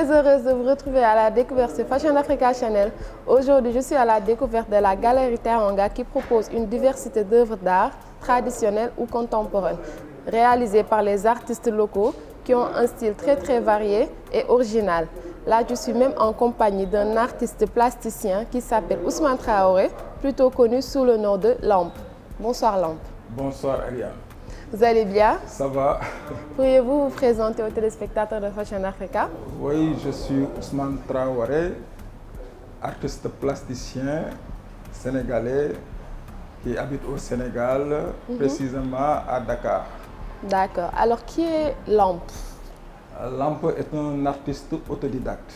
Très heureuse de vous retrouver à la découverte sur Fashion Africa Channel. Aujourd'hui, je suis à la découverte de la Galerie Teranga qui propose une diversité d'œuvres d'art traditionnelles ou contemporaines, réalisées par les artistes locaux qui ont un style très varié et original. Là, je suis même en compagnie d'un artiste plasticien qui s'appelle Ousmane Traoré, plutôt connu sous le nom de Lamp. Bonsoir Lamp. Bonsoir Ariane. Vous allez bien? Ça va. Pourriez-vous vous présenter aux téléspectateurs de Fashion Africa? Oui, je suis Ousmane Traoré, artiste plasticien sénégalais qui habite au Sénégal, précisément à Dakar. D'accord. Alors, qui est Lamp? Lamp est un artiste autodidacte.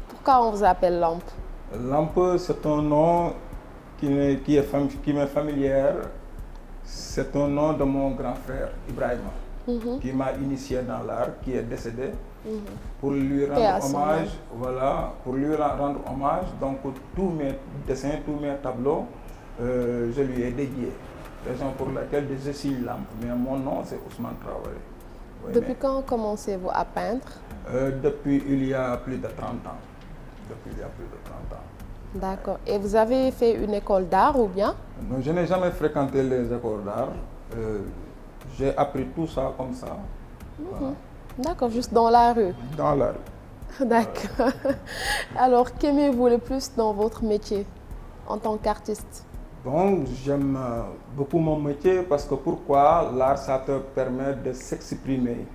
Pourquoi on vous appelle Lamp? Lamp, c'est un nom qui m'est familier. C'est un nom de mon grand frère Ibrahima, qui m'a initié dans l'art, qui est décédé. Pour lui rendre hommage, voilà, pour lui rendre hommage, donc tous mes dessins, tous mes tableaux, je lui ai dédié. Raison pour laquelle je suis Lamp, mais mon nom c'est Ousmane Traoré. Oui, depuis quand commencez-vous à peindre? Depuis il y a plus de 30 ans. Depuis il y a plus de 30 ans. D'accord. Et vous avez fait une école d'art ou bien? Non, je n'ai jamais fréquenté les écoles d'art. J'ai appris tout ça comme ça. Voilà. D'accord, juste dans la rue? Dans la rue. D'accord. Alors, qu'aimez-vous le plus dans votre métier en tant qu'artiste? Bon, j'aime beaucoup mon métier parce que pourquoi? L'art, ça te permet de s'exprimer,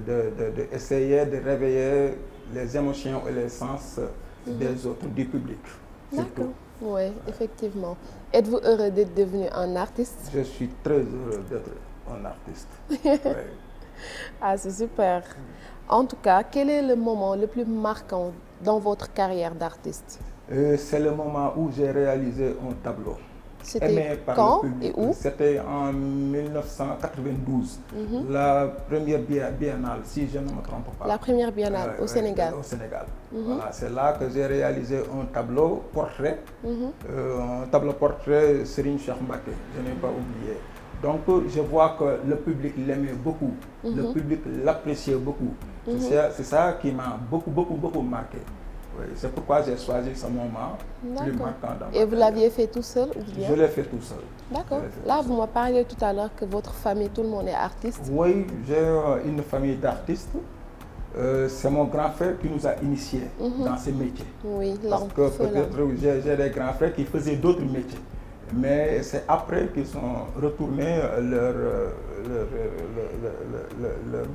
d'essayer de réveiller les émotions et les sens des autres, du public. D'accord. Oui, effectivement. Êtes-vous heureux d'être devenu un artiste? Je suis très heureux d'être un artiste. Oui. Ah, c'est super. En tout cas, quel est le moment le plus marquant dans votre carrière d'artiste? C'est le moment où j'ai réalisé un tableau. C'était quand et où? C'était en 1992, la première biennale, si je ne me trompe pas. La première biennale au Sénégal. Au Sénégal. Voilà, c'est là que j'ai réalisé un tableau portrait, un tableau portrait Serigne Cheikh Mbacké, je n'ai pas oublié. Donc je vois que le public l'aimait beaucoup, le public l'appréciait beaucoup. C'est ça qui m'a beaucoup marqué. Oui, c'est pourquoi j'ai choisi ce moment plus marquant dans ma Et vous l'aviez fait tout seul ou bien? Je l'ai fait tout seul. D'accord. Là, vous m'avez parlé tout à l'heure que votre famille, tout le monde est artiste. Oui, j'ai une famille d'artistes. C'est mon grand frère qui nous a initiés dans ce métier. Oui, parce que peut-être j'ai des grands frères qui faisaient d'autres métiers. Mais c'est après qu'ils sont retournés leur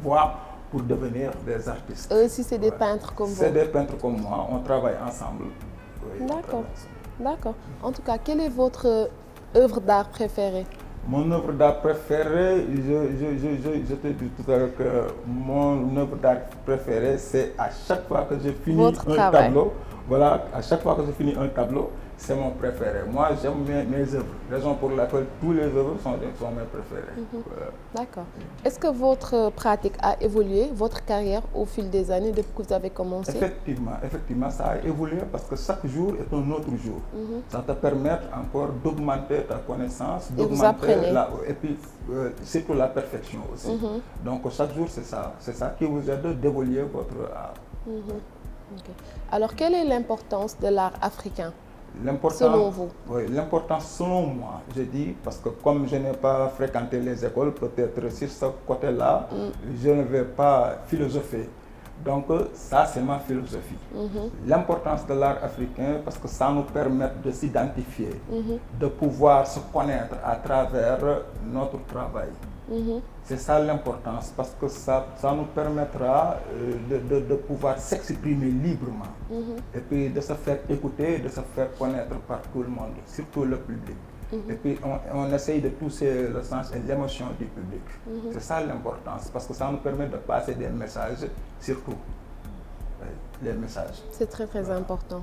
voie pour devenir des artistes. Eux aussi, c'est des peintres comme vous? C'est des peintres comme moi, on travaille ensemble. Oui, d'accord, d'accord. En tout cas, quelle est votre œuvre d'art préférée? Mon œuvre d'art préférée, je te dis tout à l'heure que mon œuvre d'art préférée, c'est à chaque fois que je finis un tableau, voilà, à chaque fois que je finis un tableau, c'est mon préféré. Moi, j'aime mes œuvres. Raison pour laquelle tous les œuvres sont mes préférés. Voilà. D'accord. Est-ce que votre pratique a évolué, votre carrière, au fil des années depuis que vous avez commencé? Effectivement, ça a évolué parce que chaque jour est un autre jour. Ça te permet encore d'augmenter ta connaissance, d'augmenter et puis surtout la perfection aussi. Donc chaque jour, c'est ça qui vous aide d'évoluer votre art. Alors, quelle est l'importance de l'art africain? Selon vous? Oui, l'importance selon moi, je dis, parce que comme je n'ai pas fréquenté les écoles, peut-être sur ce côté-là, je ne vais pas philosopher. Donc ça, c'est ma philosophie. L'importance de l'art africain, parce que ça nous permet de s'identifier, de pouvoir se connaître à travers notre travail. C'est ça l'importance, parce que ça nous permettra de pouvoir s'exprimer librement et puis de se faire écouter, de se faire connaître par tout le monde, surtout le public. Et puis on essaye de toucher le sens et l'émotion du public. C'est ça l'importance, parce que ça nous permet de passer des messages, surtout les messages. C'est très important.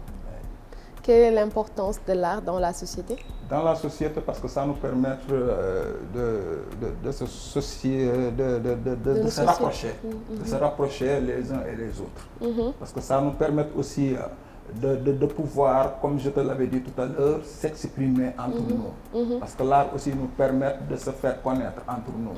Quelle est l'importance de l'art dans la société? Dans la société, parce que ça nous permet de se rapprocher, de se rapprocher les uns et les autres. Parce que ça nous permet aussi de pouvoir, comme je te l'avais dit tout à l'heure, s'exprimer entre nous. Parce que l'art aussi nous permet de se faire connaître entre nous.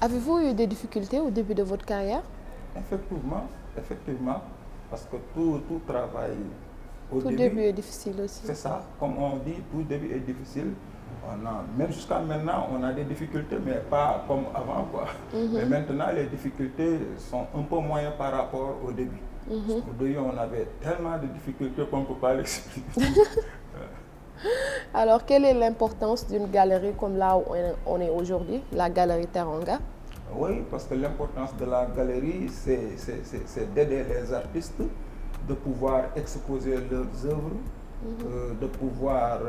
Avez-vous eu des difficultés au début de votre carrière? Effectivement, parce que tout travail au début est difficile aussi. C'est ça, comme on dit, tout début est difficile. Même jusqu'à maintenant, on a des difficultés, mais pas comme avant, quoi. Mais maintenant, les difficultés sont un peu moyennes par rapport au début. Au début, on avait tellement de difficultés qu'on ne peut pas l'expliquer. Alors, quelle est l'importance d'une galerie comme là où on est aujourd'hui, la galerie Teranga? Oui, parce que l'importance de la galerie, c'est d'aider les artistes, de pouvoir exposer leurs œuvres, de pouvoir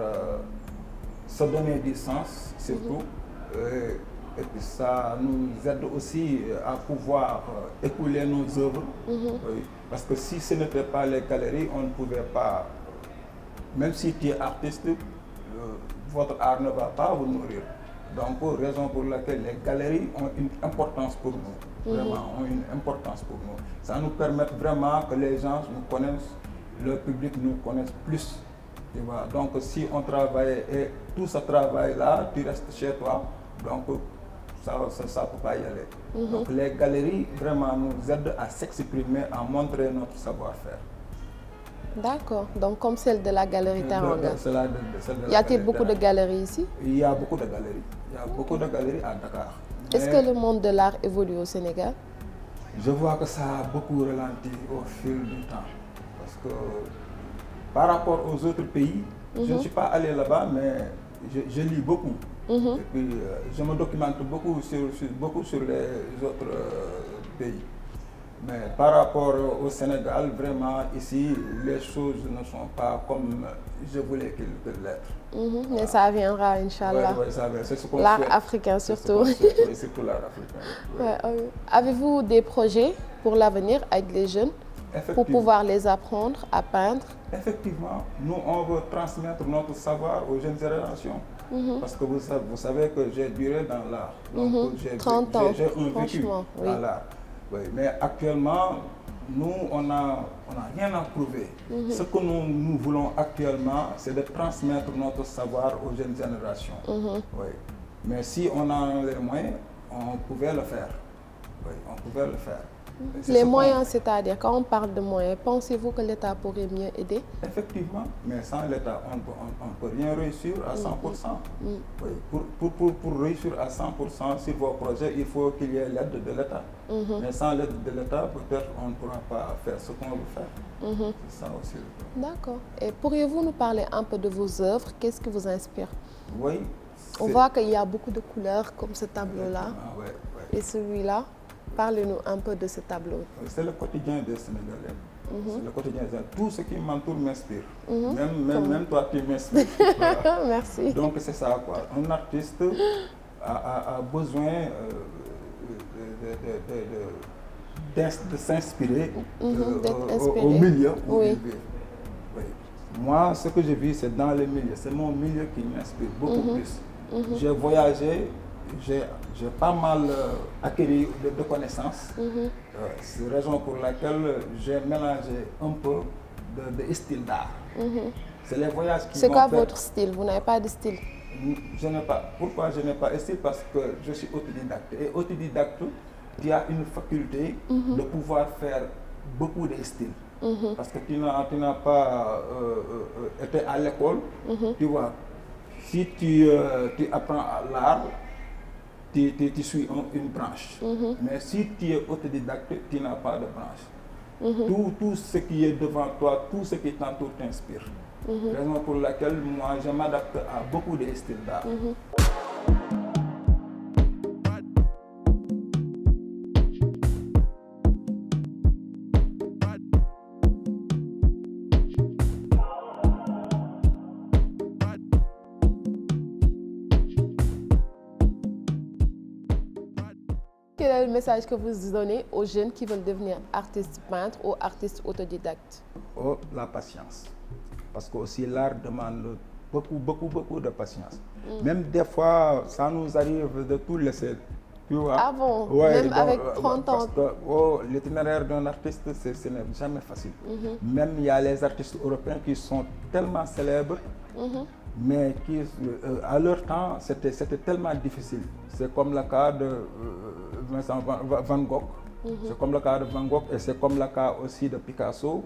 se donner du sens, surtout. Et puis ça nous aide aussi à pouvoir écouler nos œuvres. Oui, parce que si ce n'était pas les galeries, on ne pouvait pas, même si tu es artiste, votre art ne va pas vous nourrir. Donc, raison pour laquelle les galeries ont une importance pour nous, vraiment, ont une importance pour nous. Ça nous permet vraiment que les gens nous connaissent, le public nous connaisse plus. Tu vois? Donc, si on travaille et tout ce travail-là, tu restes chez toi, donc ça ne peut pas y aller. Donc, les galeries vraiment nous aident à s'exprimer, à montrer notre savoir-faire. D'accord. Donc, comme celle de la galerie Teranga. Y a-t-il beaucoup de galeries ici? Il y a beaucoup de galeries. Il y a beaucoup de galeries à Dakar. Est-ce que le monde de l'art évolue au Sénégal? Je vois que ça a beaucoup ralenti au fil du temps. Parce que par rapport aux autres pays, je ne suis pas allé là-bas, mais je lis beaucoup. Et puis, je me documente beaucoup sur les autres pays. Mais par rapport au Sénégal, vraiment, ici, les choses ne sont pas comme je voulais qu'elles l'être. Mais ça viendra, Inch'Allah. Oui, ça vient. C'est ce qu'on l'art fait. Africain, surtout. C'est surtout l'art africain. Ouais. Avez-vous des projets pour l'avenir avec les jeunes pour pouvoir les apprendre à peindre? Effectivement, nous, on veut transmettre notre savoir aux jeunes générations. Parce que vous savez que j'ai duré dans l'art. Donc, j'ai 30 ans, j'ai un vécu dans l'art. Oui, mais actuellement, nous, on n'a rien à prouver. Ce que nous voulons actuellement, c'est de transmettre notre savoir aux jeunes générations. Oui. Mais si on a les moyens, on pouvait le faire. Oui, on pouvait le faire. Les moyens, c'est-à-dire, quand on parle de moyens, pensez-vous que l'État pourrait mieux aider? Effectivement, mais sans l'État, on ne peut rien réussir à 100%. Oui, pour réussir à 100% sur vos projets, il faut qu'il y ait l'aide de l'État. Mais sans l'aide de l'État, peut-être on ne pourra pas faire ce qu'on veut faire. C'est ça aussi. D'accord. Et pourriez-vous nous parler un peu de vos œuvres? Qu'est-ce qui vous inspire? Oui. On voit qu'il y a beaucoup de couleurs, comme ce tableau-là. Et celui-là. Parlez-nous un peu de ce tableau. C'est le quotidien des Sénégalais. C'est le quotidien. Tout ce qui m'entoure m'inspire. Même toi, tu m'inspires. Voilà. Merci. Donc c'est ça, quoi. Un artiste a besoin de s'inspirer au milieu où il vit. Oui. Moi, ce que je vis, c'est dans les milieux. C'est mon milieu qui m'inspire beaucoup plus. J'ai voyagé. J'ai pas mal acquis de connaissances. C'est la raison pour laquelle j'ai mélangé un peu de style d'art. C'est les voyages qui. C'est quoi votre style? Vous n'avez pas de style? Je n'ai pas. Pourquoi je n'ai pas de style? Parce que je suis autodidacte. Et autodidacte, tu as une faculté de pouvoir faire beaucoup de styles. Parce que tu n'as pas été à l'école. Tu vois, si tu apprends l'art, tu suis une branche. Mais si tu es autodidacte, tu n'as pas de branche. Tout ce qui est devant toi, tout ce qui t'entoure t'inspire. Raison pour laquelle moi je m'adapte à beaucoup de styles d'art. Quel est le message que vous donnez aux jeunes qui veulent devenir artistes peintres ou artistes autodidactes? Oh, la patience. Parce que aussi l'art demande beaucoup de patience. Même des fois, ça nous arrive de tout laisser. Tu vois? Ah bon? Ouais, même avec 30 ans? Parce que l'itinéraire d'un artiste, ce n'est jamais facile. Même il y a les artistes européens qui sont tellement célèbres. mais qui, à leur temps, c'était tellement difficile. C'est comme le cas de Vincent Van Gogh, c'est comme le cas de Van Gogh et c'est comme le cas aussi de Picasso.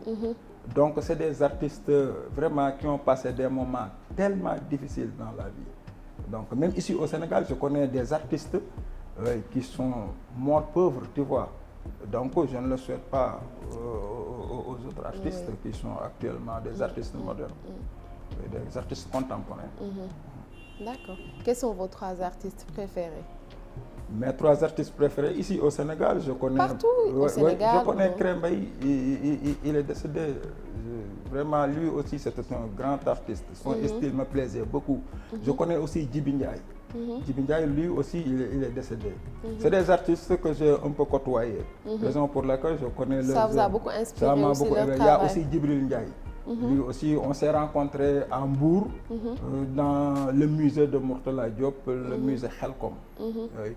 Donc c'est des artistes vraiment qui ont passé des moments tellement difficiles dans la vie. Donc même ici au Sénégal, je connais des artistes qui sont morts pauvres, tu vois. Donc je ne le souhaite pas aux autres artistes qui sont actuellement des artistes modernes, des artistes contemporains. D'accord. Quels sont vos 3 artistes préférés? Mes 3 artistes préférés ici au Sénégal, je connais. Partout au Sénégal. Je connais Crème Mbaye, il est décédé. Vraiment, lui aussi, c'était un grand artiste. Son style me plaisait beaucoup. Je connais aussi Djibi Ndiaye. Djibi Ndiaye, lui aussi, il est décédé. C'est des artistes que j'ai un peu côtoyés. Raison pour laquelle je connais Ça vous a beaucoup inspiré aussi leur travail. Il y a aussi Djibril Ndiaye. Lui aussi, on s'est rencontrés à Mbour, dans le musée de Mourtala Diop, le musée Khelcom,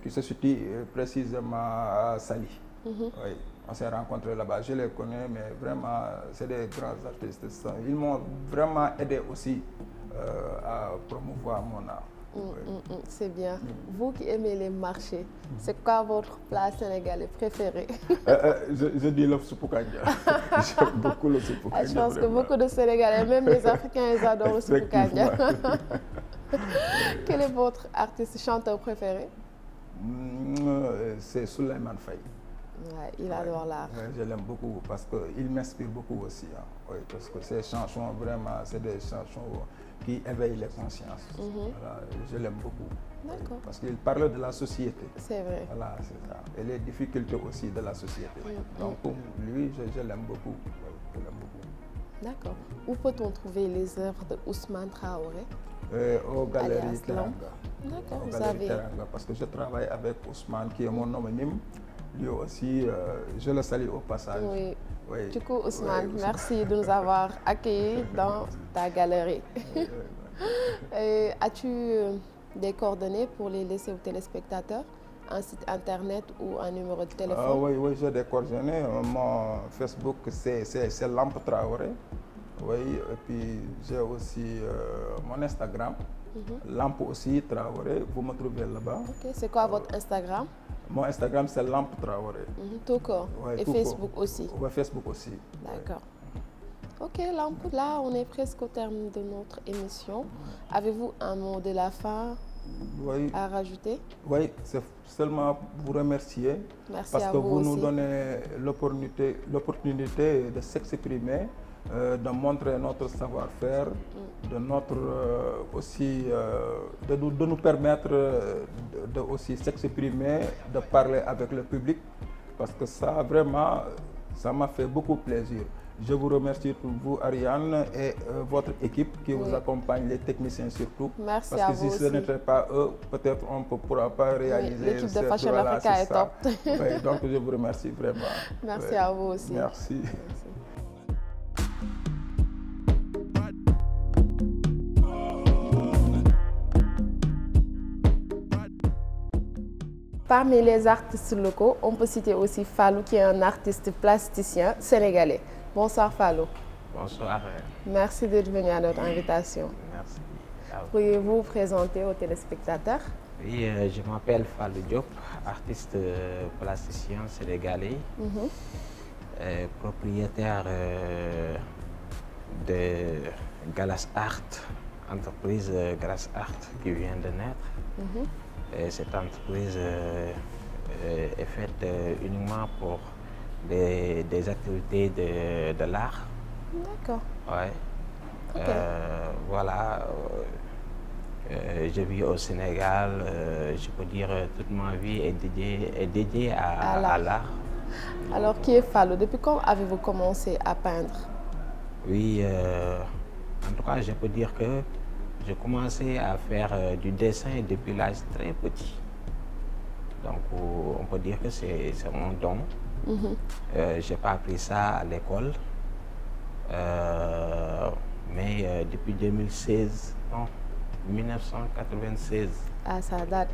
qui se situe précisément à Saly. Oui, on s'est rencontrés là-bas. Je les connais, mais vraiment, c'est des grands artistes. Ils m'ont vraiment aidé aussi à promouvoir mon art. C'est bien. Vous qui aimez les marchés, c'est quoi votre plat sénégalais préféré? Je dis le soupou kanja. J'aime beaucoup le soupou kanja. Je pense que beaucoup de Sénégalais, même les Africains, ils adorent le soupou kanja. Quel est votre artiste chanteur préféré? C'est Souleymane Faye. Ouais, il adore l'art. Je l'aime beaucoup parce qu'il m'inspire beaucoup aussi. Hein. Oui, parce que ces chansons, vraiment, c'est des chansons qui éveillent les consciences. Voilà, je l'aime beaucoup. D'accord. Parce qu'il parle de la société. C'est vrai. Voilà, c'est ça. Et les difficultés aussi de la société. Donc, lui, je l'aime beaucoup. Je l'aime beaucoup. D'accord. Où peut-on trouver les œuvres de Ousmane Traoré? Aux Galeries Teranga. D'accord, vous savez. Parce que je travaille avec Ousmane, qui est mon homonyme. Lui aussi, je le salue au passage. Oui. Oui. Du coup, Ousmane, merci de nous avoir accueillis dans ta galerie. As-tu des coordonnées pour les laisser aux téléspectateurs? Un site internet ou un numéro de téléphone? Oui, j'ai des coordonnées. Mon Facebook, c'est Lampe Traoré. Oui, et puis j'ai aussi mon Instagram. Lampe aussi Traoré. Vous me trouvez là-bas. Ok, c'est quoi votre Instagram? Mon Instagram, c'est Lampe Traoré. Tout court. Ouais, et tout Facebook court. aussi? Oui, Facebook aussi. D'accord. Ok, Lampe, là, on est presque au terme de notre émission. Avez-vous un mot de la fin à rajouter? Oui, c'est seulement vous remercier. Merci parce à que vous nous aussi. donnez l'opportunité de s'exprimer, de montrer notre savoir-faire, de notre aussi de nous permettre de aussi s'exprimer, de parler avec le public, parce que ça vraiment ça m'a fait beaucoup plaisir. Je vous remercie pour vous, Ariane, et votre équipe qui vous accompagne, les techniciens surtout. Merci parce à que vous si ce aussi. n'était pas eux, peut-être on ne pourra pas réaliser. L'équipe de Fashion Africa est top. Oui, donc je vous remercie vraiment. Merci à vous aussi. Merci. Parmi les artistes locaux, on peut citer aussi Fallou qui est un artiste plasticien sénégalais. Bonsoir Fallou. Bonsoir. Merci d'être venu à notre invitation. Merci. Pourriez-vous vous présenter aux téléspectateurs? Oui, je m'appelle Fallou Diop, artiste plasticien sénégalais, propriétaire de Galas Art, entreprise Galas Art qui vient de naître. Et cette entreprise est faite uniquement pour des activités de l'art. D'accord. Ouais. Okay. Voilà. Je vis au Sénégal. Je peux dire toute ma vie est dédiée à l'art. Alors, qui est Fallou? Depuis quand avez-vous commencé à peindre? Oui, en tout cas, je peux dire que j'ai commencé à faire du dessin depuis l'âge très petit. Donc, on peut dire que c'est mon don. Je n'ai pas appris ça à l'école. Mais depuis 2016, non, 1996. Ah, ça date.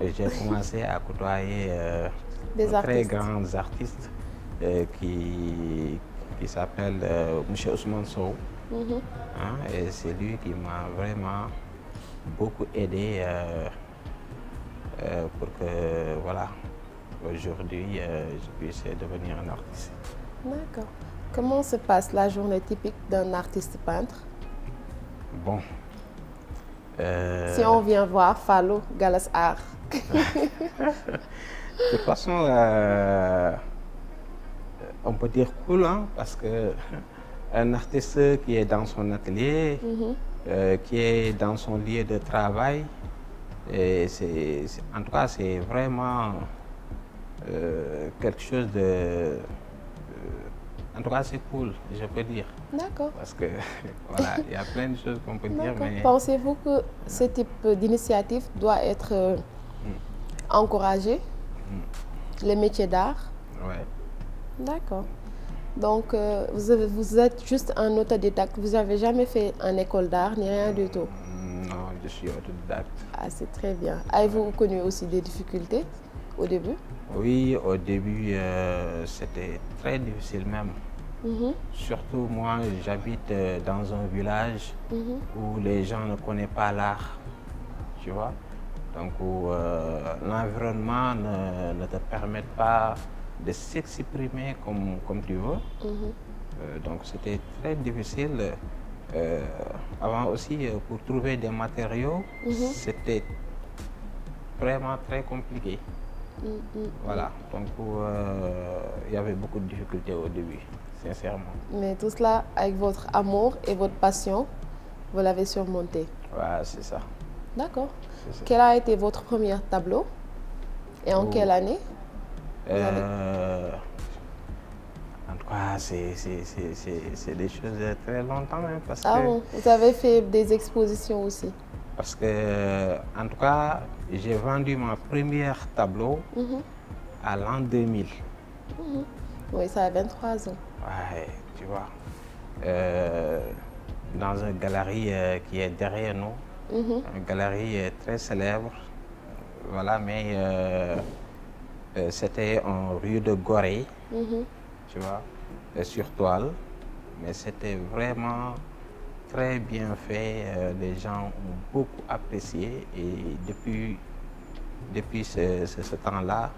J'ai commencé à côtoyer des très grands artistes qui s'appellent M. Ousmane Sow. Hein, et c'est lui qui m'a vraiment beaucoup aidé pour que, voilà, aujourd'hui, je puisse devenir un artiste. D'accord. Comment se passe la journée typique d'un artiste peintre? Bon. Si on vient voir Fallou Galass Art. De toute façon, on peut dire cool, hein, parce que un artiste qui est dans son atelier, qui est dans son lieu de travail, et en tout cas, c'est vraiment quelque chose de... en tout cas, c'est cool, je peux dire. D'accord. Parce que, voilà, il y a plein de choses qu'on peut dire, mais... Pensez-vous que ce type d'initiative doit être encouragé, les métiers d'art? Ouais. D'accord. Donc, vous êtes juste un autodidacte, vous n'avez jamais fait une école d'art, ni rien du tout? Non, je suis autodidacte. Ah, c'est très bien. Avez-vous connu aussi des difficultés au début? Oui, au début, c'était très difficile même. Surtout moi, j'habite dans un village où les gens ne connaissent pas l'art, tu vois. Donc, l'environnement ne te permet pas de s'exprimer comme tu veux. Donc, c'était très difficile. Avant aussi, pour trouver des matériaux, c'était vraiment très compliqué. Voilà, donc il y avait beaucoup de difficultés au début, sincèrement. Mais tout cela, avec votre amour et votre passion, vous l'avez surmonté. Ouais, c'est ça. D'accord. Quel a été votre premier tableau et en quelle année? En tout cas, c'est des choses de très longtemps. Hein, parce que... bon, vous avez fait des expositions aussi? Parce que, en tout cas, j'ai vendu mon premier tableau à l'an 2000. Oui, ça a 23 ans. Ouais, tu vois. Dans une galerie qui est derrière nous. Une galerie très célèbre. Voilà, mais c'était en rue de Gorée, tu vois, sur toile. Mais c'était vraiment très bien fait. Les gens ont beaucoup apprécié. Et depuis ce temps-là,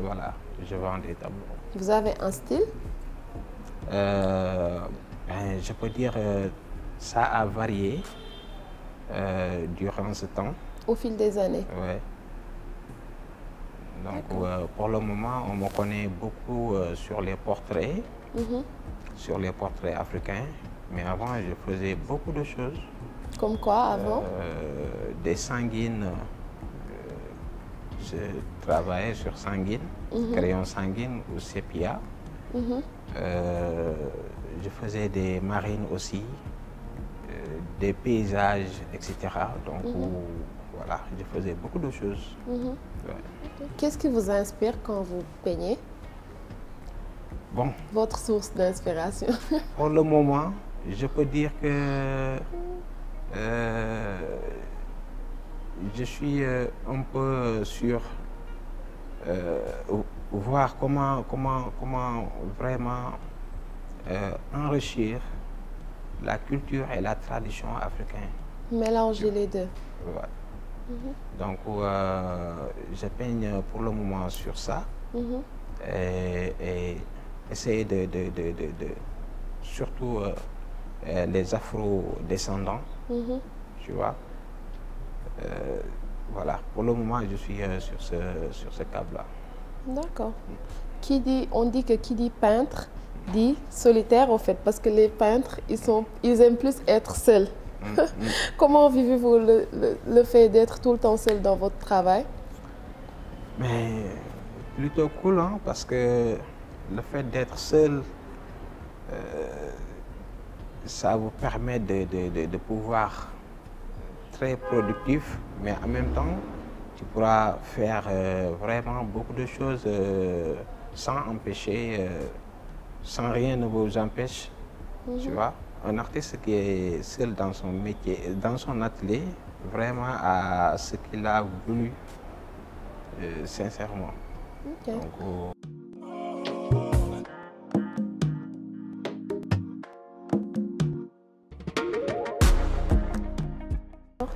voilà, je vends des tableaux. Vous avez un style? Je peux dire ça a varié durant ce temps. Au fil des années? Oui. Donc, pour le moment, on me connaît beaucoup sur les portraits, sur les portraits africains. Mais avant, je faisais beaucoup de choses. Comme quoi, avant? Des sanguines. Je travaillais sur sanguine, crayon sanguine ou sépia. Je faisais des marines aussi, des paysages, etc. Donc, voilà, je faisais beaucoup de choses. Ouais. Qu'est-ce qui vous inspire quand vous peignez? Bon. Votre source d'inspiration? Pour le moment, je peux dire que je suis un peu sur voir comment vraiment enrichir la culture et la tradition africaine. Mélanger les deux. Ouais. Donc, je peigne pour le moment sur ça et essayer de surtout les afro-descendants, tu vois. Voilà, pour le moment, je suis sur ce câble-là. D'accord. On dit que qui dit peintre dit solitaire, au fait, parce que les peintres, ils aiment plus être seuls. Comment vivez-vous le fait d'être tout le temps seul dans votre travail? Mais plutôt cool, hein, parce que le fait d'être seul, ça vous permet de pouvoir très productif, mais en même temps, tu pourras faire vraiment beaucoup de choses sans empêcher, sans rien ne vous empêche, tu vois. Un artiste qui est seul dans son métier, dans son atelier, vraiment à ce qu'il a voulu, sincèrement. Okay. Donc,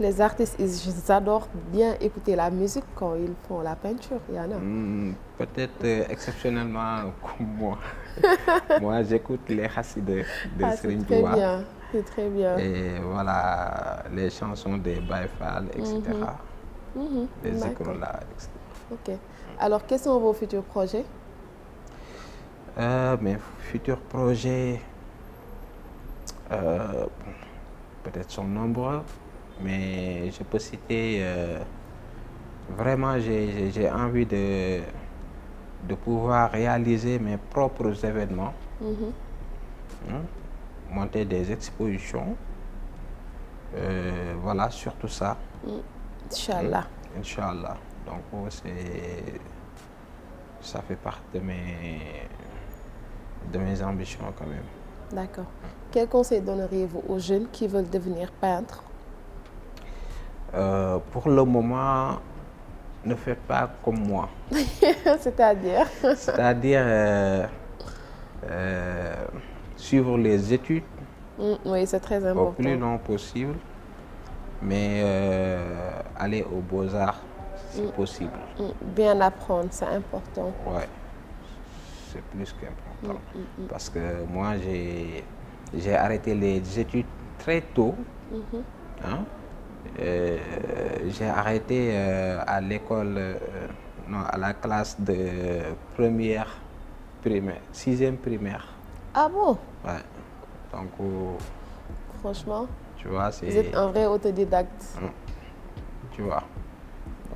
les artistes, ils adorent bien écouter la musique quand ils font la peinture, il y en a. Peut-être exceptionnellement comme moi. Moi, j'écoute les khassida de Serigne Touba. C'est très bien, c'est très bien. Et voilà, les chansons des Baye Fall, etc. Les écoles-là, etc. Ok. Alors, quels sont vos futurs projets? Mes futurs projets, peut-être sont nombreux, mais je peux citer, vraiment, j'ai envie de pouvoir réaliser mes propres événements, monter des expositions, voilà, surtout ça. Inch'Allah. Inch'Allah. Donc, ça fait partie de mes ambitions quand même. D'accord. Quel conseil donneriez-vous aux jeunes qui veulent devenir peintres? Pour le moment, ne faites pas comme moi. C'est-à-dire? C'est-à-dire suivre les études oui, c'est très important. au plus long possible, mais aller aux beaux-arts si possible. Bien apprendre, c'est important. Ouais, c'est plus qu'important. Parce que moi, j'ai arrêté les études très tôt. Hein? J'ai arrêté à l'école, non, à la classe de première primaire, 6e primaire. Ah bon? Ouais. Donc, franchement, tu vois, vous êtes un vrai autodidacte. Tu vois.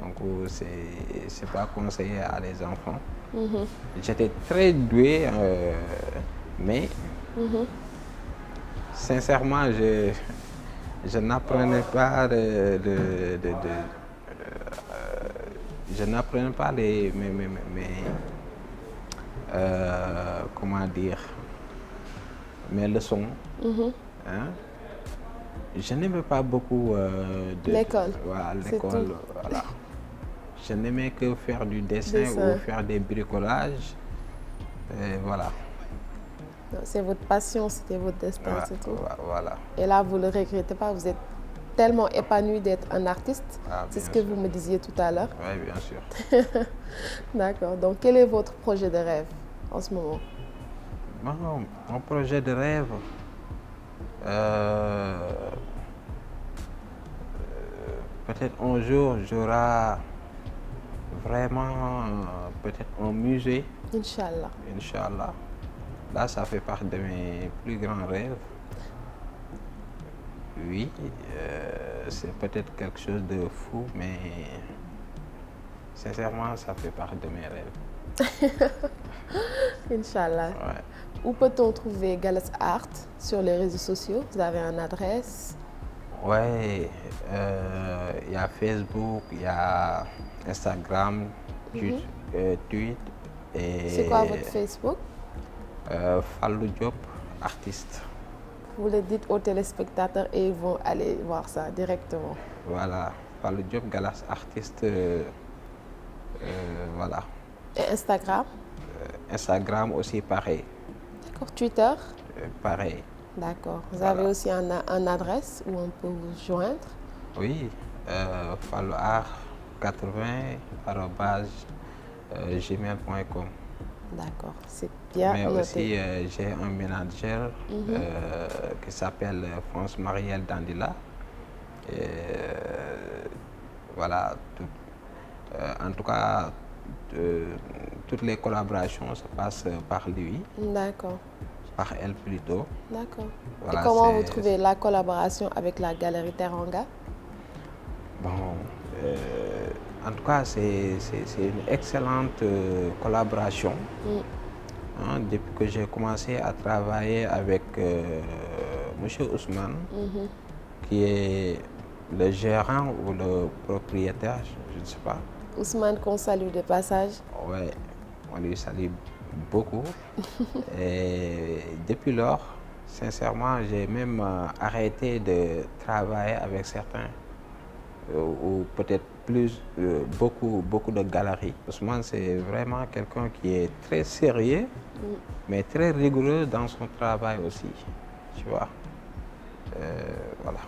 Donc, c'est pas conseillé à les enfants. J'étais très doué, mais sincèrement, je n'apprenais pas je n'apprenais pas comment dire, mes leçons. Hein? Je n'aimais pas beaucoup l'école. Voilà, l'école, voilà. Je n'aimais que faire du dessin ou faire des bricolages. Et voilà. C'est votre passion, c'était votre destin, Ouais, c'est tout. Voilà. Et là, vous ne le regrettez pas, vous êtes tellement épanoui d'être un artiste. C'est ce que vous me disiez tout à l'heure. Oui, bien sûr. D'accord. Donc, quel est votre projet de rêve en ce moment? Mon projet de rêve, peut-être un jour, j'aurai vraiment peut-être un musée. Inch'Allah. Inch'Allah. Là, ça fait partie de mes plus grands rêves. Oui, c'est peut-être quelque chose de fou, mais sincèrement, ça fait partie de mes rêves. Inch'Allah. Ouais. Où peut-on trouver Galas Art sur les réseaux sociaux? Vous avez une adresse? Oui, il y a Facebook, il y a Instagram, Twitter. C'est quoi votre Facebook? Fallou Diop, artiste. Vous le dites aux téléspectateurs et ils vont aller voir ça directement. Voilà, Fallou Diop, Galas artiste. Voilà. Et Instagram? Instagram aussi pareil. D'accord. Twitter? Pareil. D'accord. Vous avez aussi une adresse où on peut vous joindre? Oui, fallouart80@gmail.com. D'accord, c'est bien Mais noté. aussi, j'ai un manager qui s'appelle France Marielle Dandila. Et, voilà, en tout cas, toutes les collaborations se passent par lui. D'accord. Par elle plutôt. D'accord. Voilà, et comment vous trouvez la collaboration avec la Galerie Teranga? Bon, en tout cas, c'est une excellente collaboration. Hein, depuis que j'ai commencé à travailler avec M. Ousmane, qui est le gérant ou le propriétaire, je ne sais pas. Ousmane, qu'on salue de passage. Oui, on lui salue beaucoup. Et depuis lors, sincèrement, j'ai même arrêté de travailler avec certains, ou peut-être plus, beaucoup de galeries. Ousmane, c'est vraiment quelqu'un qui est très sérieux, mais très rigoureux dans son travail aussi, tu vois. Voilà.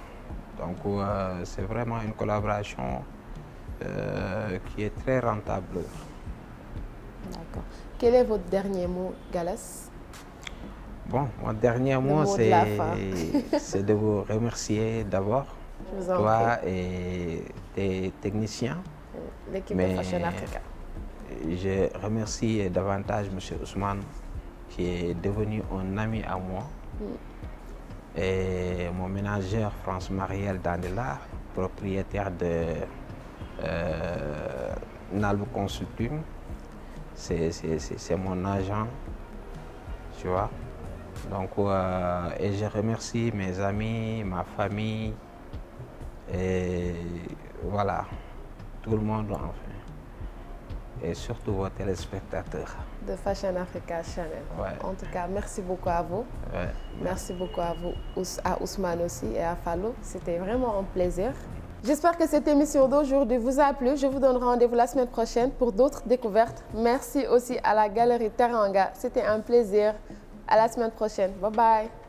Donc, c'est vraiment une collaboration qui est très rentable. D'accord. Quel est votre dernier mot, Galas? Bon, mon dernier mot, c'est de vous remercier d'abord, toi et tes techniciens. L'équipe de Fashion Africa. Je remercie davantage M. Ousmane, qui est devenu un ami à moi, et mon ménagère France-Marielle Dandela, propriétaire de Nalb Consulting. C'est mon agent, tu vois. Donc, et je remercie mes amis, ma famille, et voilà, tout le monde enfin. Et surtout vos téléspectateurs. De Fashion Africa Channel. Ouais. En tout cas, merci beaucoup à vous. Ouais, merci beaucoup à vous, à Ousmane aussi et à Fallou. C'était vraiment un plaisir. J'espère que cette émission d'aujourd'hui vous a plu. Je vous donne rendez-vous la semaine prochaine pour d'autres découvertes. Merci aussi à la Galerie Teranga. C'était un plaisir. À la semaine prochaine. Bye bye.